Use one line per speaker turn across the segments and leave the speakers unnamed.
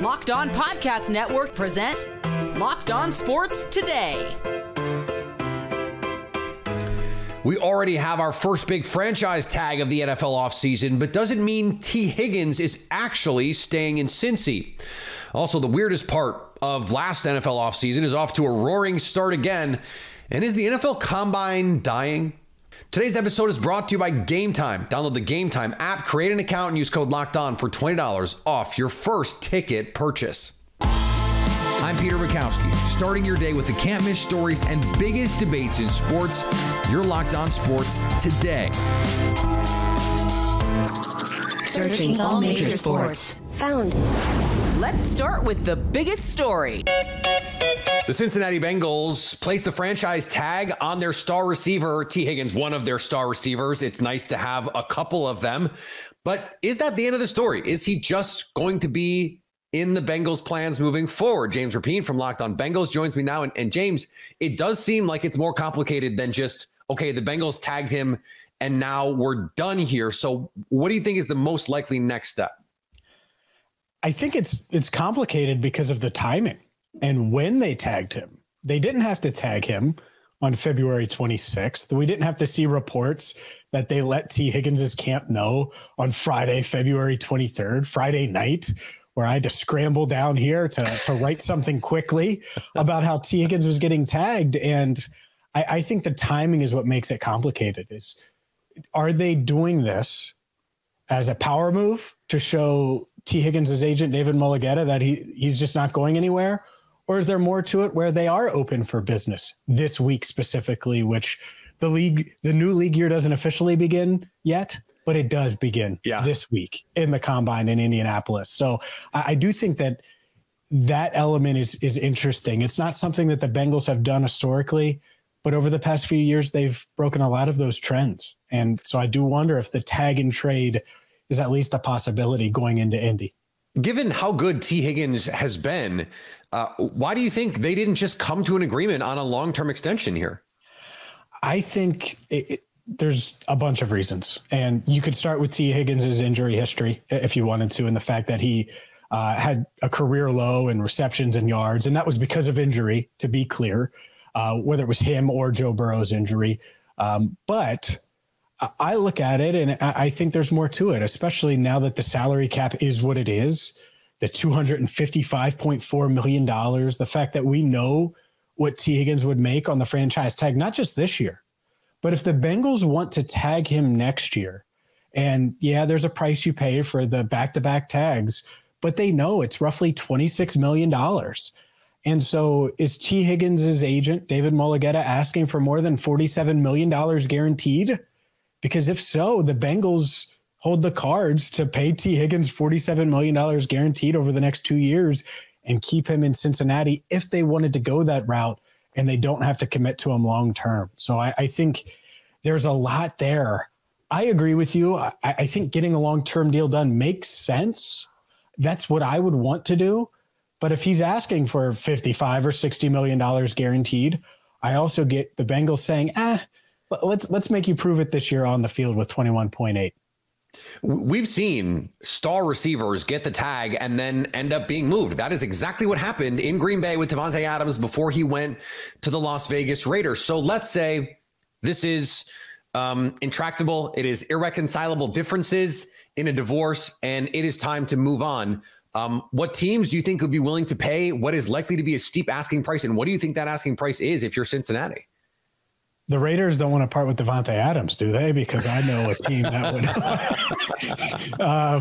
Locked On Podcast Network presents Locked On Sports Today.
We already have our first big franchise tag of the NFL offseason, but doesn't mean Tee Higgins is actually staying in Cincy. Also, the weirdest part of last NFL offseason is off to a roaring start again. And is the NFL Combine dying? Today's episode is brought to you by Gametime. Download the Gametime app, create an account, and use code LOCKEDON for $20 off your first ticket purchase.
I'm Peter Bukowski, starting your day with the can't-miss stories and biggest debates in sports. You're Locked On Sports Today.
Searching all major sports. Found.
Let's start with the biggest story.
The Cincinnati Bengals placed the franchise tag on their star receiver, Tee Higgins, one of their star receivers. It's nice to have a couple of them. But is that the end of the story? Is he just going to be in the Bengals' plans moving forward? James Rapien from Locked On Bengals joins me now. And James, it does seem like it's more complicated than just, okay, the Bengals tagged him and now we're done here. So what do you think is the most likely next step?
I think it's complicated because of the timing and when they tagged him. They didn't have to tag him on February 26th. We didn't have to see reports that they let Tee Higgins' camp know on Friday, February 23rd, Friday night, where I had to scramble down here to write something quickly about how Tee Higgins was getting tagged. And I think the timing is what makes it complicated. Are they doing this as a power move to show Tee Higgins' agent, David Mulligetta, that he's just not going anywhere? Or is there more to it where they are open for business this week specifically, which the new league year doesn't officially begin yet, but it does begin this week in the Combine in Indianapolis. So I do think that element is interesting. It's not something that the Bengals have done historically, but over the past few years, they've broken a lot of those trends. And so I do wonder if the tag and trade is at least a possibility going into Indy.
Given how good Tee Higgins has been, why do you think they didn't just come to an agreement on a long-term extension here?
I think there's a bunch of reasons. And you could start with Tee Higgins' injury history if you wanted to, and the fact that he had a career low in receptions and yards. And that was because of injury, to be clear, whether it was him or Joe Burrow's injury. But I look at it and I think there's more to it, especially now that the salary cap is what it is, the $255.4 million, the fact that we know what Tee Higgins would make on the franchise tag, not just this year, but if the Bengals want to tag him next year, and yeah, there's a price you pay for the back-to-back tags, but they know it's roughly $26 million. And so is Tee Higgins' agent, David Mulligetta, asking for more than $47 million guaranteed? Because if so, the Bengals hold the cards to pay Tee Higgins $47 million guaranteed over the next 2 years and keep him in Cincinnati if they wanted to go that route and they don't have to commit to him long term. So I think there's a lot there. I agree with you. I think getting a long-term deal done makes sense. That's what I would want to do. But if he's asking for $55 or $60 million guaranteed, I also get the Bengals saying, let's make you prove it this year on the field with 21.8.
We've seen star receivers get the tag and then end up being moved. That is exactly what happened in Green Bay with Davante Adams before he went to the Las Vegas Raiders. So let's say this is intractable. It is irreconcilable differences in a divorce, and it is time to move on. What teams do you think would be willing to pay what is likely to be a steep asking price? And what do you think that asking price is if you're Cincinnati?
The Raiders don't want to part with Davante Adams, do they? Because I know a team that would.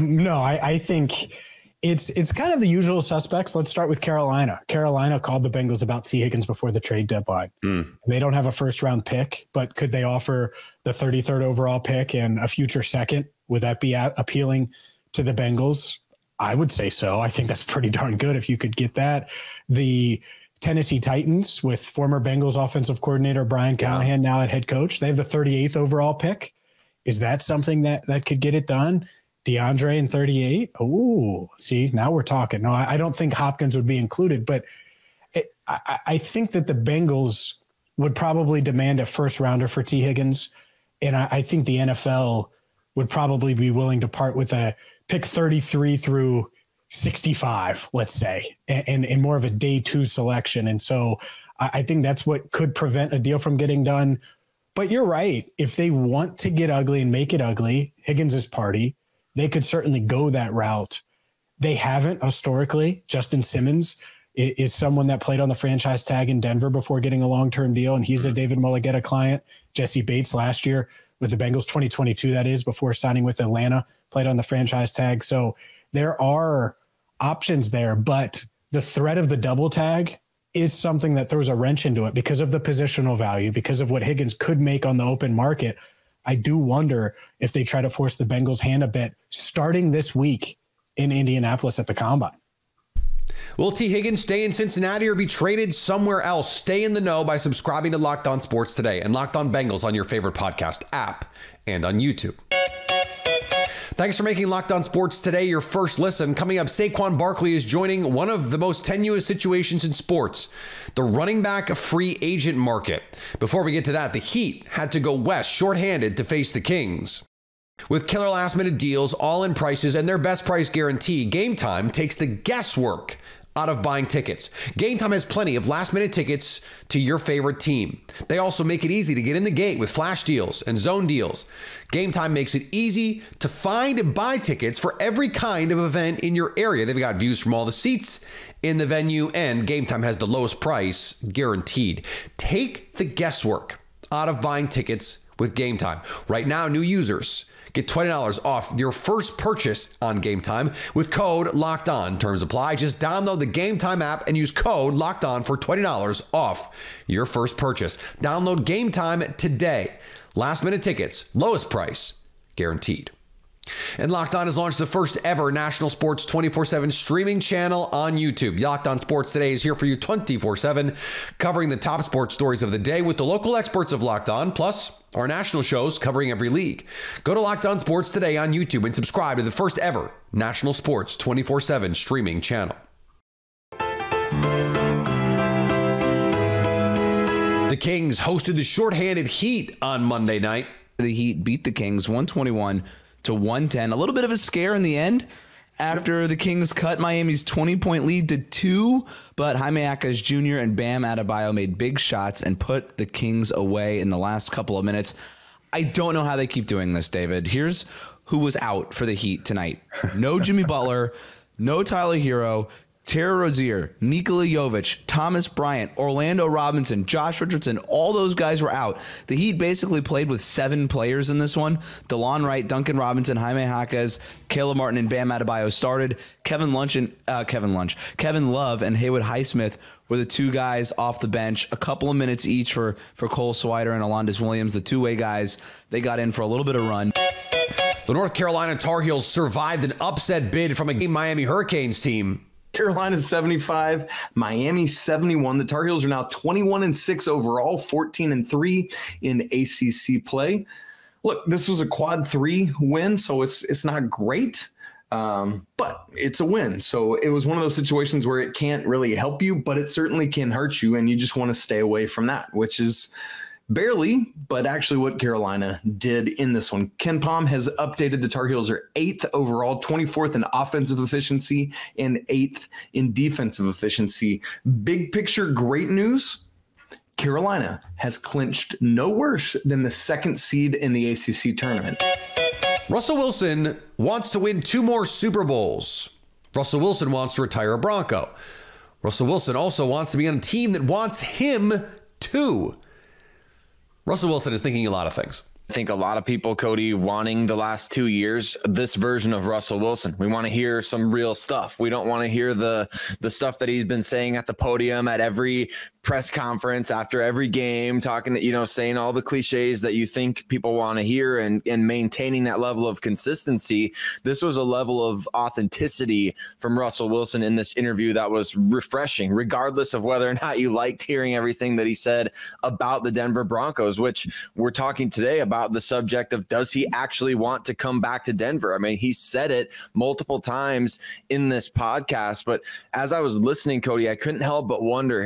No, I think it's kind of the usual suspects. Let's start with Carolina. Carolina called the Bengals about Tee Higgins before the trade deadline. They don't have a first-round pick, but could they offer the 33rd overall pick and a future second? Would that be appealing to the Bengals? I would say so. I think that's pretty darn good if you could get that. The Tennessee Titans with former Bengals offensive coordinator Brian Callahan now at head coach. They have the 38th overall pick. Is that something that could get it done? DeAndre in 38? Oh, see, now we're talking. No, I don't think Hopkins would be included, but I think that the Bengals would probably demand a first rounder for Tee Higgins. And I think the NFL would probably be willing to part with a pick 33 through 65, let's say, and more of a day 2 selection. And so I think that's what could prevent a deal from getting done. But you're right. If they want to get ugly and make it ugly, Higgins' party, they could certainly go that route. They haven't historically. Justin Simmons is someone that played on the franchise tag in Denver before getting a long-term deal, and he's a David Mulligetta client. Jesse Bates last year with the Bengals, 2022, that is, before signing with Atlanta, played on the franchise tag. So there are options there, but the threat of the double tag is something that throws a wrench into it because of the positional value, because of what Higgins could make on the open market. I do wonder if they try to force the Bengals' hand a bit starting this week in Indianapolis at the Combine.
Will Tee Higgins stay in Cincinnati or be traded somewhere else? Stay in the know by subscribing to Locked On Sports today and Locked On Bengals on your favorite podcast app and on YouTube. Thanks for making Locked On Sports today your first listen. Coming up, Saquon Barkley is joining one of the most tenuous situations in sports, the running back free agent market. Before we get to that, the Heat had to go west shorthanded to face the Kings. With killer last-minute deals, all-in prices, and their best price guarantee, Gametime takes the guesswork out of buying tickets. Gametime has plenty of last-minute tickets to your favorite team. They also make it easy to get in the gate with flash deals and zone deals. Gametime makes it easy to find and buy tickets for every kind of event in your area. They've got views from all the seats in the venue, and Gametime has the lowest price guaranteed. Take the guesswork out of buying tickets with Gametime. Right now, new users get $20 off your first purchase on Gametime with code Locked On. Terms apply. Just download the Gametime app and use code Locked On for $20 off your first purchase. Download Gametime today. Last minute tickets, lowest price guaranteed. And Locked On has launched the first ever national sports 24/7 streaming channel on YouTube. Locked On Sports Today is here for you 24/7, covering the top sports stories of the day with the local experts of Locked On, plus our national shows covering every league. Go to Locked On Sports Today on YouTube and subscribe to the first ever national sports 24/7 streaming channel. The Kings hosted the shorthanded Heat on Monday night.
The Heat beat the Kings 121-110. A little bit of a scare in the end after the Kings cut Miami's 20-point lead to 2, but Jaime Jaquez Jr. and Bam Adebayo made big shots and put the Kings away in the last couple of minutes. I don't know how they keep doing this, David. Here's who was out for the Heat tonight. No Jimmy Butler, no Tyler Hero, Terry Rozier, Nikola Jovic, Thomas Bryant, Orlando Robinson, Josh Richardson, all those guys were out. The Heat basically played with 7 players in this one. DeLon Wright, Duncan Robinson, Jaime Jaquez, Caleb Martin, and Bam Adebayo started. Kevin Love and Haywood Highsmith were the 2 guys off the bench. A couple of minutes each for Cole Swider and Alondas Williams, the 2-way guys. They got in for a little bit of run.
The North Carolina Tar Heels survived an upset bid from a Miami Hurricanes team.
Carolina 75, Miami 71. The Tar Heels are now 21-6 overall, 14-3 in ACC play. Look, this was a quad 3 win, so it's not great, but it's a win. So it was one of those situations where it can't really help you, but it certainly can hurt you, and you just want to stay away from that, which is barely, but actually what Carolina did in this one. Ken Pom has updated the Tar Heels are 8th overall, 24th in offensive efficiency, and 8th in defensive efficiency. Big picture, great news. Carolina has clinched no worse than the 2nd seed in the ACC tournament.
Russell Wilson wants to win 2 more Super Bowls. Russell Wilson wants to retire a Bronco. Russell Wilson also wants to be on a team that wants him too. Russell Wilson is thinking a lot of things.
I think a lot of people, Cody, wanting the last 2 years, this version of Russell Wilson. We want to hear some real stuff. We don't want to hear the stuff that he's been saying at the podium at every press conference after every game, talking, saying all the cliches that you think people want to hear and maintaining that level of consistency. This was a level of authenticity from Russell Wilson in this interview that was refreshing, regardless of whether or not you liked hearing everything that he said about the Denver Broncos, which we're talking today about the subject of, does he actually want to come back to Denver? I mean, he said it multiple times in this podcast, but as I was listening, Cody, I couldn't help but wonder,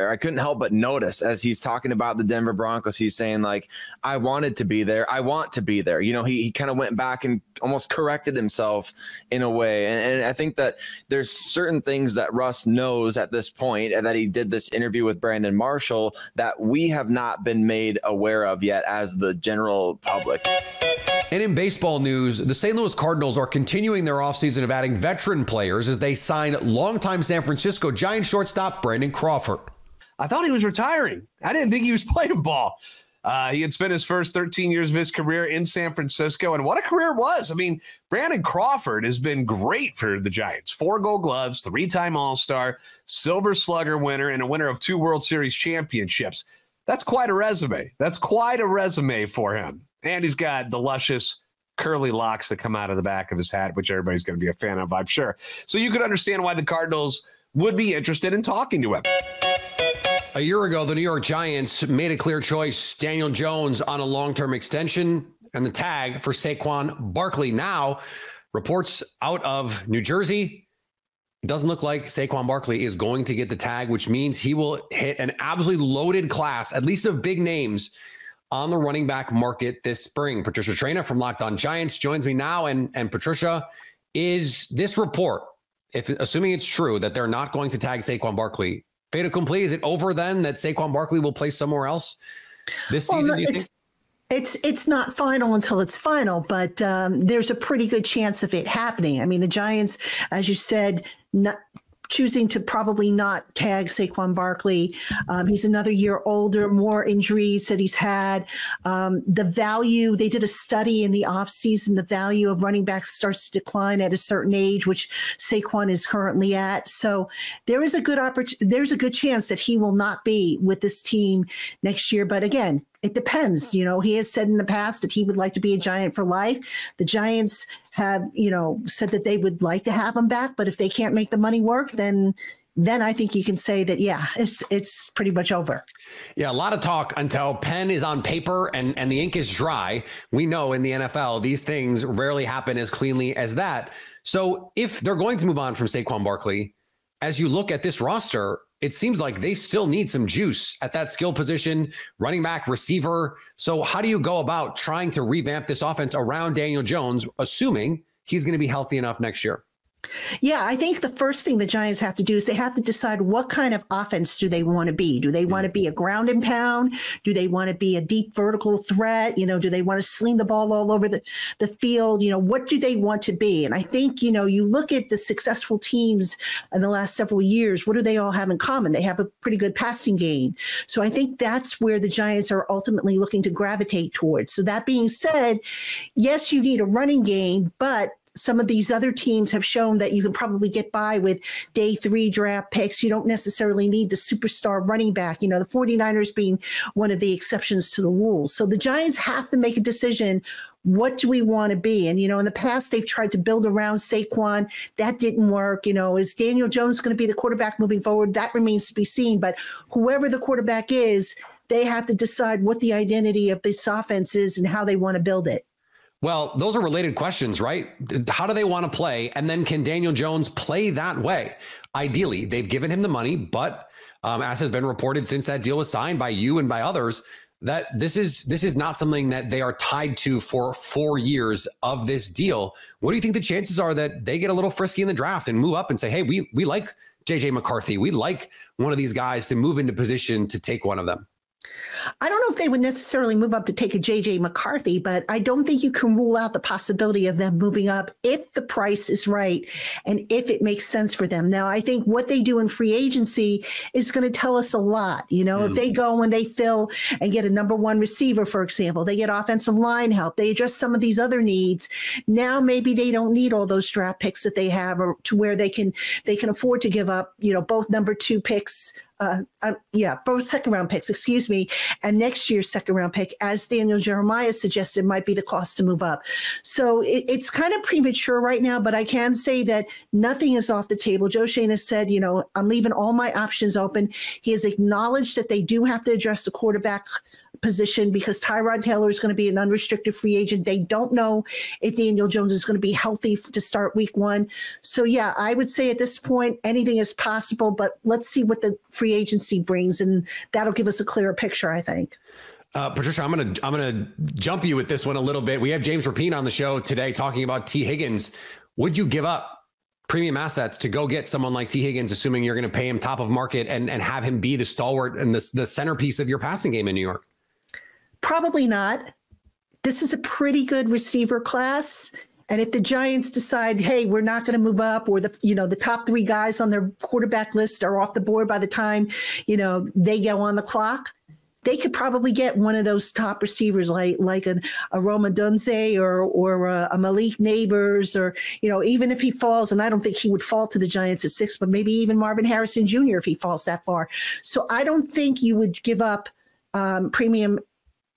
I couldn't couldn't help but notice as he's talking about the Denver Broncos, he's saying like, I wanted to be there. I want to be there. You know, he kind of went back and almost corrected himself in a way. And I think that there's certain things that Russ knows at this point, and that he did this interview with Brandon Marshall, that we have not been made aware of yet as the general public.
And in baseball news, the St. Louis Cardinals are continuing their offseason of adding veteran players as they sign longtime San Francisco Giants shortstop Brandon Crawford.
I thought he was retiring. I didn't think he was playing ball. He had spent his first 13 years of his career in San Francisco, and what a career it was. I mean, Brandon Crawford has been great for the Giants. 4 Gold Gloves, 3-time All-Star, Silver Slugger winner, and a winner of 2 World Series championships. That's quite a resume. That's quite a resume for him. And he's got the luscious curly locks that come out of the back of his hat, which everybody's going to be a fan of, I'm sure. So you could understand why the Cardinals would be interested in talking to him.
A year ago, the New York Giants made a clear choice. Daniel Jones on a long-term extension and the tag for Saquon Barkley. Now, reports out of New Jersey, it doesn't look like Saquon Barkley is going to get the tag, which means he will hit an absolutely loaded class, at least of big names, on the running back market this spring. Patricia Traina from Locked On Giants joins me now. And Patricia, is this report, assuming it's true that they're not going to tag Saquon Barkley, fait accompli? Is it over then that Saquon Barkley will play somewhere else this season? Do you think?
It's not final until it's final, but there's a pretty good chance of it happening. I mean, the Giants, as you said, choosing to probably not tag Saquon Barkley. He's another year older, more injuries that he's had. The value, they did a study in the offseason, the value of running backs starts to decline at a certain age, which Saquon is currently at. So there is a good there's a good chance that he will not be with this team next year. But again, it depends. You know, he has said in the past that he would like to be a Giant for life. The Giants have, said that they would like to have him back, but if they can't make the money work, then I think you can say that, yeah, it's pretty much over.
Yeah, a lot of talk until pen is on paper and the ink is dry. We know in the NFL, these things rarely happen as cleanly as that. So if they're going to move on from Saquon Barkley, as you look at this roster, it seems like they still need some juice at that skill position, running back, receiver. So how do you go about trying to revamp this offense around Daniel Jones, assuming he's going to be healthy enough next year?
Yeah, I think the first thing the Giants have to do is they have to decide what kind of offense do they want to be. Do they want to be a ground and pound? Do they want to be a deep vertical threat? Do they want to sling the ball all over the field? What do they want to be? And I think, you look at the successful teams in the last several years, what do they all have in common? They have a pretty good passing game. So I think that's where the Giants are ultimately looking to gravitate towards. So that being said, yes, you need a running game, but some of these other teams have shown that you can probably get by with day 3 draft picks. You don't necessarily need the superstar running back, the 49ers being one of the exceptions to the rules. So the Giants have to make a decision. What do we want to be? And, in the past, they've tried to build around Saquon. That didn't work. Is Daniel Jones going to be the quarterback moving forward? That remains to be seen. But whoever the quarterback is, they have to decide what the identity of this offense is and how they want to build it.
Well, those are related questions, right? How do they want to play? And then can Daniel Jones play that way? Ideally, they've given him the money, but as has been reported since that deal was signed by you and by others, that this is not something that they are tied to for 4 years of this deal. What do you think the chances are that they get a little frisky in the draft and move up and say, hey, we like JJ McCarthy. We like one of these guys to move into position to take one of them?
I don't know if they would necessarily move up to take a JJ McCarthy, but I don't think you can rule out the possibility of them moving up if the price is right and if it makes sense for them. Now, I think what they do in free agency is going to tell us a lot. If they go and they fill and get a number 1 receiver, for example, they get offensive line help, they address some of these other needs. Now, maybe they don't need all those draft picks that they have, or to where they can afford to give up, both number 2 picks. Both second round picks, and next year's second round pick, as Daniel Jeremiah suggested, might be the cost to move up. So it's kind of premature right now, but I can say that nothing is off the table. Joe Schoen has said, I'm leaving all my options open. He has acknowledged that they do have to address the quarterback position because Tyrod Taylor is going to be an unrestricted free agent. They don't know if Daniel Jones is going to be healthy to start week 1. So, yeah, I would say at this point, anything is possible, but let's see what the free agency brings, and that'll give us a clearer picture, I think.
Patricia, I'm gonna jump you with this one a little bit. We have James Rapine on the show today talking about Tee Higgins. Would you give up premium assets to go get someone like Tee Higgins, assuming you're going to pay him top of market and have him be the stalwart and the centerpiece of your passing game in New York?
Probably not. This is a pretty good receiver class. And if the Giants decide, hey, we're not going to move up, or the top 3 guys on their quarterback list are off the board by the time, they go on the clock, they could probably get one of those top receivers like a Roma Dunze or a Malik Neighbors, or, even if he falls, and I don't think he would fall to the Giants at 6, but maybe even Marvin Harrison Jr. if he falls that far. So I don't think you would give up premium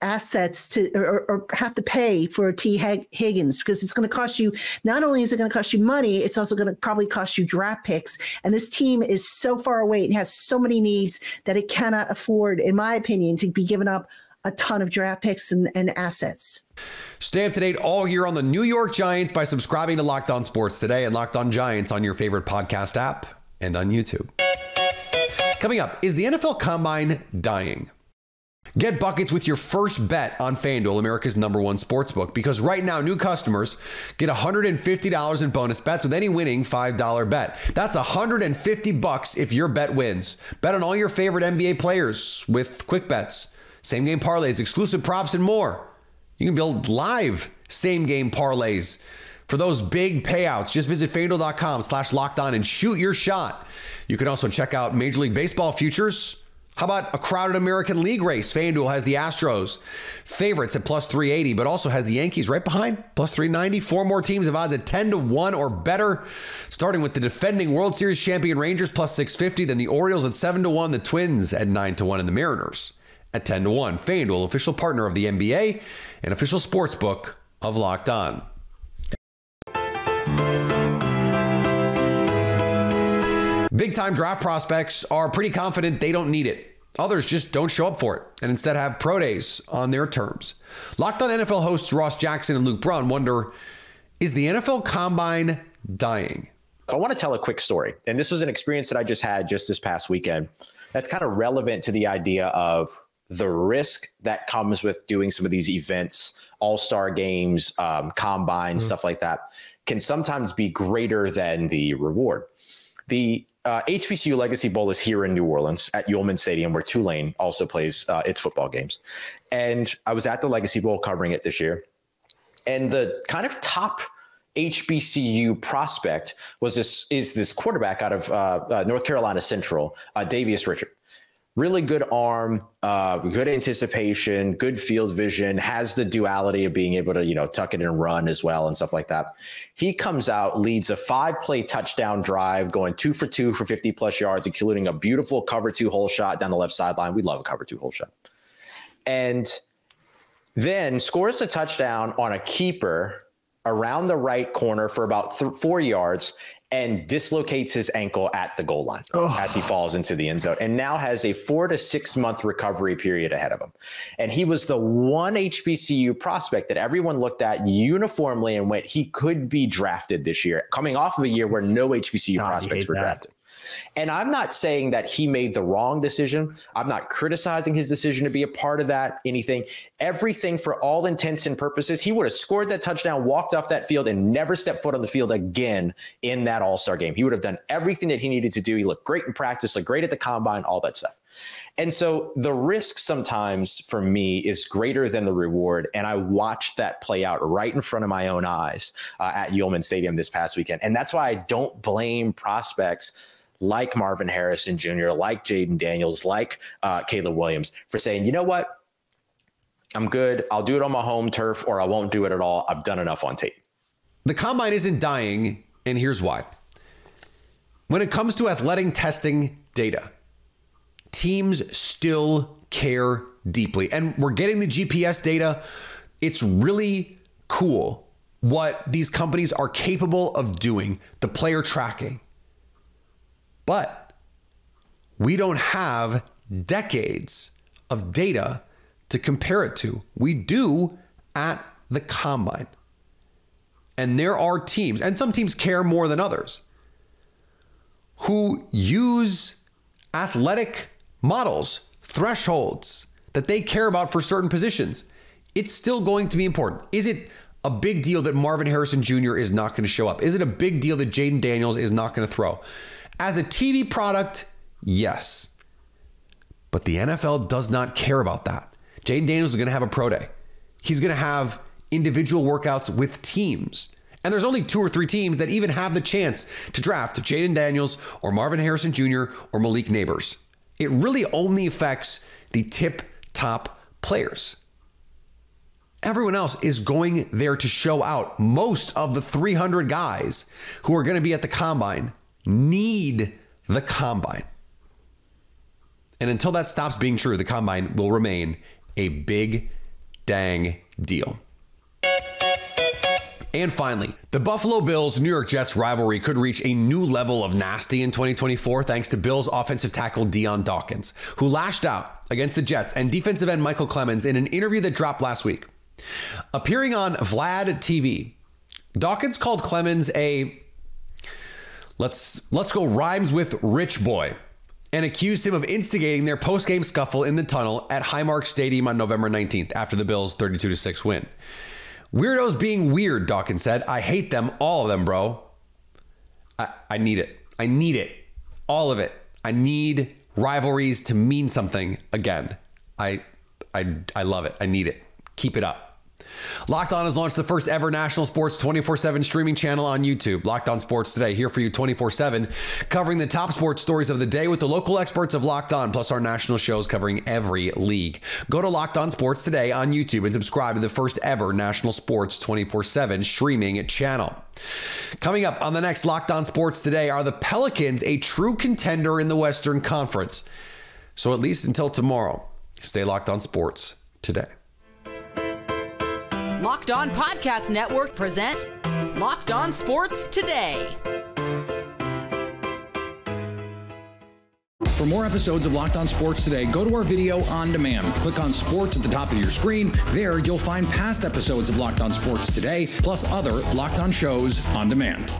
assets to or have to pay for Tee Higgins, because it's going to cost you, not only is it going to cost you money, it's also going to probably cost you draft picks. And this team is so far away and has so many needs that it cannot afford, in my opinion, to be giving up a ton of draft picks and assets.
Stay up to date all year on the New York Giants by subscribing to Locked On Sports Today and Locked On Giants on your favorite podcast app and on YouTube. Coming up, is the NFL Combine dying? Get buckets with your first bet on FanDuel, America's #1 sportsbook, because right now new customers get $150 in bonus bets with any winning $5 bet. That's $150 if your bet wins. Bet on all your favorite NBA players with quick bets, same game parlays, exclusive props, and more. You can build live same game parlays for those big payouts. Just visit FanDuel.com/lockedon and shoot your shot. You can also check out Major League Baseball futures. How about a crowded American League race? FanDuel has the Astros favorites at +380, but also has the Yankees right behind, +390. 4 more teams have odds at 10-1 or better, starting with the defending World Series champion Rangers +650, then the Orioles at 7-1, the Twins at 9-1, and the Mariners at 10-1. FanDuel, official partner of the NBA and official sportsbook of Locked On. Big-time draft prospects are pretty confident they don't need it. Others just don't show up for it and instead have pro days on their terms. Locked On NFL hosts Ross Jackson and Luke Braun wonder, is the NFL Combine dying?
I want to tell a quick story. And this was an experience that I just had just this past weekend that's kind of relevant to the idea of the risk that comes with doing some of these events, all-star games, combines, stuff like that, can sometimes be greater than the reward. The HBCU Legacy Bowl is here in New Orleans at Yulman Stadium, where Tulane also plays its football games. And I was at the Legacy Bowl covering it this year. And the kind of top HBCU prospect is this quarterback out of North Carolina Central, Davius Richard. Really good arm, good anticipation, good field vision, has the duality of being able to, tuck it and run as well and stuff like that. He comes out, leads a 5-play touchdown drive, going 2 for 2 for 50+ yards, including a beautiful cover 2 hole shot down the left sideline. We love a cover 2 hole shot. And then scores a touchdown on a keeper around the right corner for about 4 yards and dislocates his ankle at the goal line as he falls into the end zone, and now has a 4 to 6 month recovery period ahead of him. And he was the one HBCU prospect that everyone looked at uniformly and went, he could be drafted this year, coming off of a year where no HBCU prospects were drafted. And I'm not saying that he made the wrong decision. I'm not criticizing his decision to be a part of that, anything. Everything, for all intents and purposes, he would have scored that touchdown, walked off that field, and never stepped foot on the field again in that all-star game. He would have done everything that he needed to do. He looked great in practice, looked great at the combine, all that stuff. And so the risk sometimes for me is greater than the reward. And I watched that play out right in front of my own eyes at Yulman Stadium this past weekend. And that's why I don't blame prospects like Marvin Harrison Jr., like Jaden Daniels, like Caleb Williams, for saying, you know what? I'm good. I'll do it on my home turf, or I won't do it at all. I've done enough on tape.
The combine isn't dying, and here's why. When it comes to athletic testing data, teams still care deeply. And we're getting the GPS data. It's really cool what these companies are capable of doing, the player tracking. But we don't have decades of data to compare it to. We do at the combine. And there are teams, and some teams care more than others, who use athletic models, thresholds that they care about for certain positions. It's still going to be important. Is it a big deal that Marvin Harrison Jr. is not going to show up? Is it a big deal that Jaden Daniels is not going to throw? As a TV product, yes. But the NFL does not care about that. Jaden Daniels is going to have a pro day. He's going to have individual workouts with teams. And there's only 2 or 3 teams that even have the chance to draft Jaden Daniels or Marvin Harrison Jr. or Malik Neighbors. It really only affects the tip-top players. Everyone else is going there to show out. Most of the 300 guys who are going to be at the combine need the combine. And until that stops being true, the combine will remain a big dang deal. And finally, the Buffalo Bills-New York Jets rivalry could reach a new level of nasty in 2024 thanks to Bills offensive tackle Dion Dawkins, who lashed out against the Jets and defensive end Michael Clemens in an interview that dropped last week. Appearing on Vlad TV, Dawkins called Clemens a, let's go rhymes with rich boy, and accused him of instigating their post-game scuffle in the tunnel at Highmark Stadium on November 19th after the Bills' 32-6 win. Weirdos being weird, Dawkins said. I hate them, all of them, bro. I need it. I need it. All of it. I need rivalries to mean something again. I love it. I need it. Keep it up. Locked On has launched the first ever national sports 24/7 streaming channel on YouTube. Locked On Sports Today, here for you 24/7, covering the top sports stories of the day with the local experts of Locked On, plus our national shows covering every league. Go to Locked On Sports Today on YouTube and subscribe to the first ever national sports 24/7 streaming channel. Coming up on the next Locked On Sports Today, are the Pelicans a true contender in the Western Conference? So at least until tomorrow, stay locked on sports today.
Locked On Podcast Network presents Locked On Sports Today.
For more episodes of Locked On Sports Today, go to our video on demand. Click on sports at the top of your screen. There, you'll find past episodes of Locked On Sports Today, plus other Locked On shows on demand.